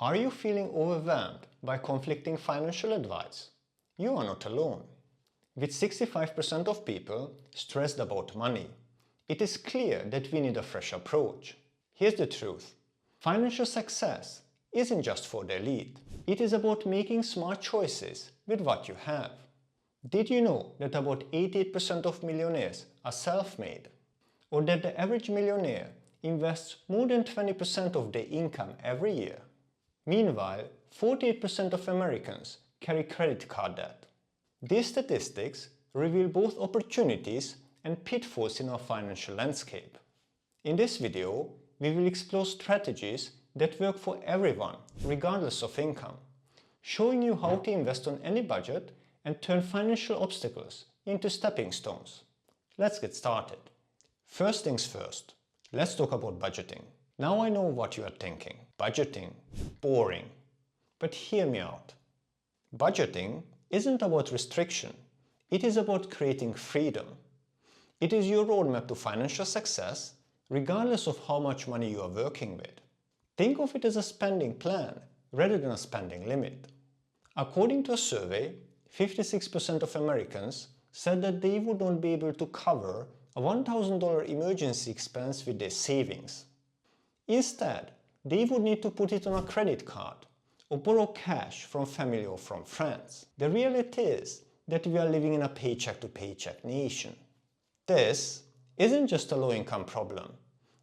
Are you feeling overwhelmed by conflicting financial advice? You are not alone. With 65% of people stressed about money, it is clear that we need a fresh approach. Here's the truth. Financial success isn't just for the elite. It is about making smart choices with what you have. Did you know that about 88% of millionaires are self-made? Or that the average millionaire invests more than 20% of their income every year? Meanwhile, 48% of Americans carry credit card debt. These statistics reveal both opportunities and pitfalls in our financial landscape. In this video, we will explore strategies that work for everyone, regardless of income, showing you how to invest on any budget and turn financial obstacles into stepping stones. Let's get started. First things first, let's talk about budgeting. Now I know what you are thinking. Budgeting, boring. But hear me out. Budgeting isn't about restriction. It is about creating freedom. It is your roadmap to financial success, regardless of how much money you are working with. Think of it as a spending plan rather than a spending limit. According to a survey, 56% of Americans said that they would not be able to cover a $1,000 emergency expense with their savings. Instead, they would need to put it on a credit card or borrow cash from family or from friends. The reality is that we are living in a paycheck-to-paycheck nation. This isn't just a low-income problem.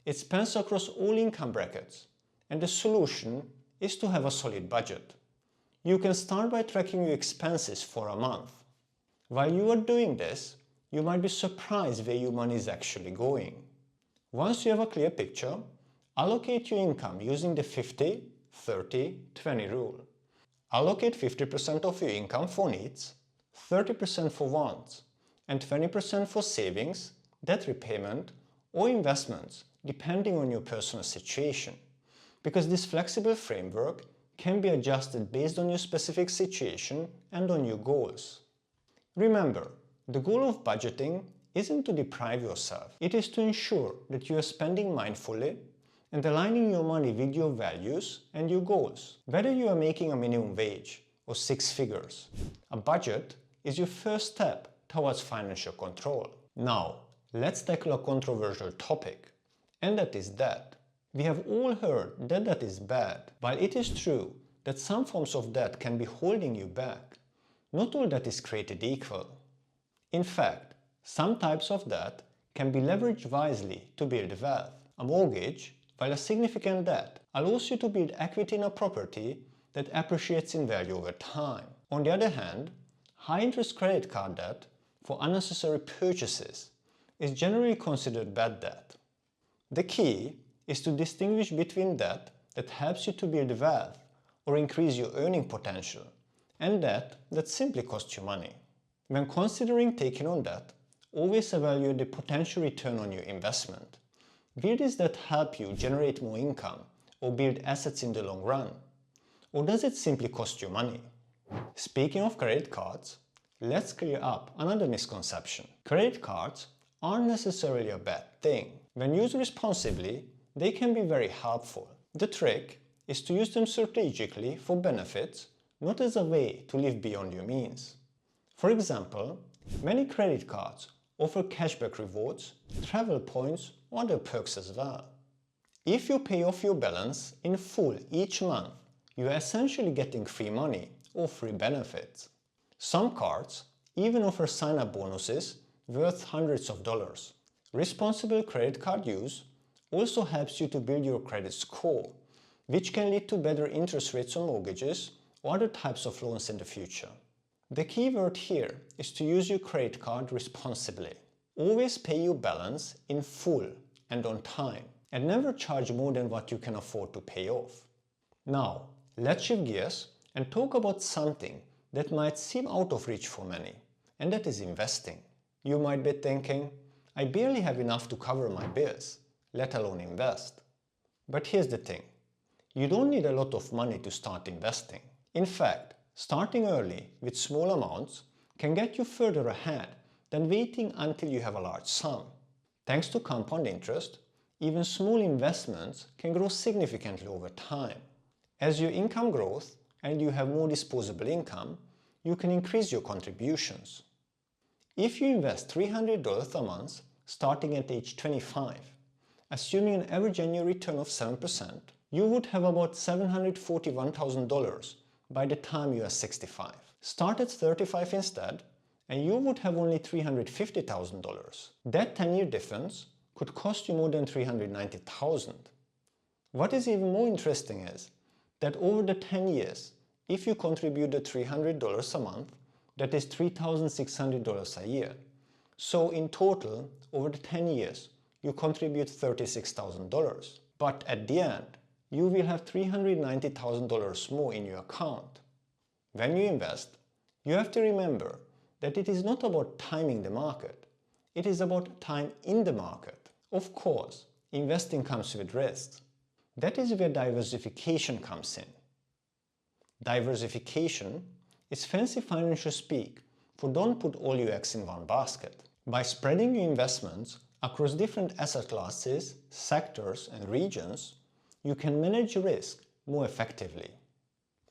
It spans across all income brackets, and the solution is to have a solid budget. You can start by tracking your expenses for a month. While you are doing this, you might be surprised where your money is actually going. Once you have a clear picture, allocate your income using the 50-30-20 rule. Allocate 50% of your income for needs, 30% for wants, and 20% for savings, debt repayment, or investments, depending on your personal situation. Because this flexible framework can be adjusted based on your specific situation and on your goals. Remember, the goal of budgeting isn't to deprive yourself. It is to ensure that you are spending mindfully and aligning your money with your values and your goals. Whether you are making a minimum wage or six figures, a budget is your first step towards financial control. Now, let's tackle a controversial topic, and that is debt. We have all heard that debt is bad. While it is true that some forms of debt can be holding you back, not all debt is created equal. In fact, some types of debt can be leveraged wisely to build wealth. A mortgage, while a significant debt, allows you to build equity in a property that appreciates in value over time. On the other hand, high-interest credit card debt for unnecessary purchases is generally considered bad debt. The key is to distinguish between debt that helps you to build wealth or increase your earning potential and debt that simply costs you money. When considering taking on debt, always evaluate the potential return on your investment. Will this debt help you generate more income or build assets in the long run? Or does it simply cost you money? Speaking of credit cards, let's clear up another misconception. Credit cards aren't necessarily a bad thing. When used responsibly, they can be very helpful. The trick is to use them strategically for benefits, not as a way to live beyond your means. For example, many credit cards offer cashback rewards, travel points, or other perks as well. If you pay off your balance in full each month, you are essentially getting free money or free benefits. Some cards even offer sign-up bonuses worth hundreds of dollars. Responsible credit card use also helps you to build your credit score, which can lead to better interest rates on mortgages or other types of loans in the future. The key word here is to use your credit card responsibly. Always pay your balance in full and on time, and never charge more than what you can afford to pay off. Now, let's shift gears and talk about something that might seem out of reach for many, and that is investing. You might be thinking, I barely have enough to cover my bills, let alone invest. But here's the thing, you don't need a lot of money to start investing. In fact, starting early with small amounts can get you further ahead than waiting until you have a large sum. Thanks to compound interest, even small investments can grow significantly over time. As your income grows and you have more disposable income, you can increase your contributions. If you invest $300 a month starting at age 25, assuming an average annual return of 7%, you would have about $741,000 by the time you are 65. Start at 35 instead, and you would have only $350,000. That 10-year difference could cost you more than $390,000. What is even more interesting is that over the 10 years, if you contributed $300 a month, that is $3,600 a year. So in total, over the 10 years, you contribute $36,000. But at the end, you will have $390,000 more in your account. When you invest, you have to remember that it is not about timing the market. It is about time in the market. Of course, investing comes with risks. That is where diversification comes in. Diversification is fancy financial speak for don't put all your eggs in one basket. By spreading your investments across different asset classes, sectors and regions, you can manage risk more effectively.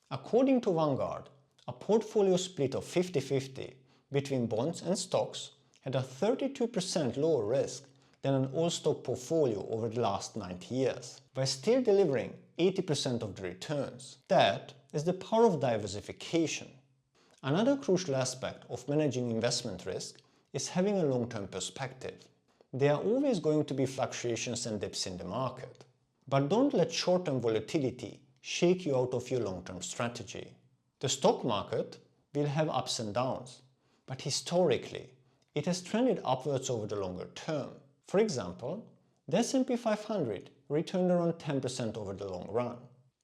According to Vanguard, a portfolio split of 50-50 between bonds and stocks had a 32% lower risk than an all-stock portfolio over the last 90 years, while still delivering 80% of the returns. That is the power of diversification. Another crucial aspect of managing investment risk is having a long-term perspective. There are always going to be fluctuations and dips in the market. But don't let short-term volatility shake you out of your long-term strategy. The stock market will have ups and downs, but historically, it has trended upwards over the longer term. For example, the S&P 500 returned around 10% over the long run.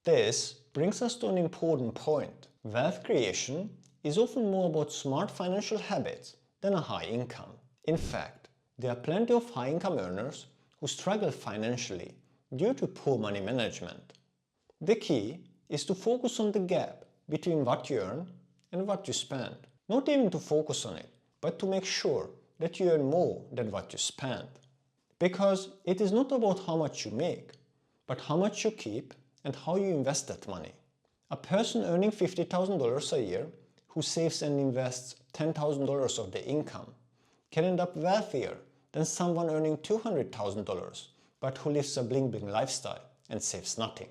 This brings us to an important point. Wealth creation is often more about smart financial habits than a high income. In fact, there are plenty of high-income earners who struggle financially due to poor money management. The key is to focus on the gap between what you earn and what you spend. Not even to focus on it, but to make sure that you earn more than what you spend. Because it is not about how much you make, but how much you keep and how you invest that money. A person earning $50,000 a year who saves and invests $10,000 of their income can end up wealthier than someone earning $200,000 but who lives a bling-bling lifestyle and saves nothing.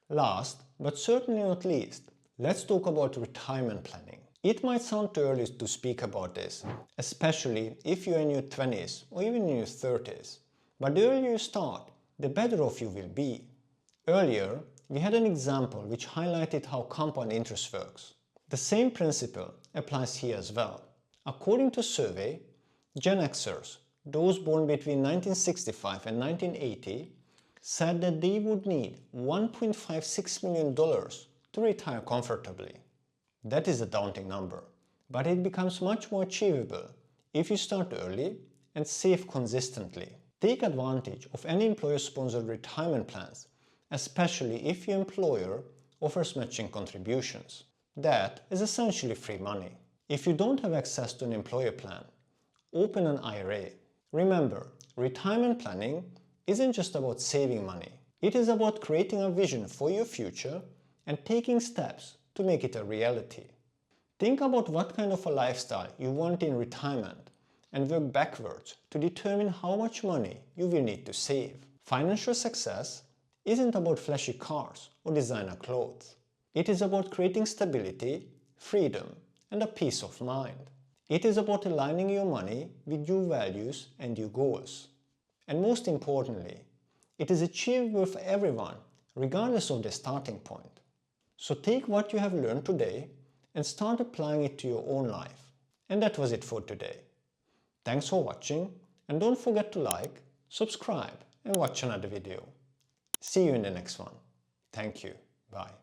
Last, but certainly not least, let's talk about retirement planning. It might sound too early to speak about this, especially if you're in your 20s or even in your 30s. But the earlier you start, the better off you will be. Earlier, we had an example which highlighted how compound interest works. The same principle applies here as well. According to a survey, Gen Xers, those born between 1965 and 1980, said that they would need $1.56 million to retire comfortably. That is a daunting number, but it becomes much more achievable if you start early and save consistently. Take advantage of any employer-sponsored retirement plans, especially if your employer offers matching contributions. That is essentially free money. If you don't have access to an employer plan, open an IRA. Remember, retirement planning isn't just about saving money. It is about creating a vision for your future and taking steps to make it a reality. Think about what kind of a lifestyle you want in retirement and work backwards to determine how much money you will need to save. Financial success isn't about flashy cars or designer clothes. It is about creating stability, freedom, and a peace of mind. It is about aligning your money with your values and your goals. And most importantly, it is achievable for everyone, regardless of their starting point. So take what you have learned today and start applying it to your own life. And that was it for today. Thanks for watching, and don't forget to like, subscribe, and watch another video. See you in the next one. Thank you. Bye.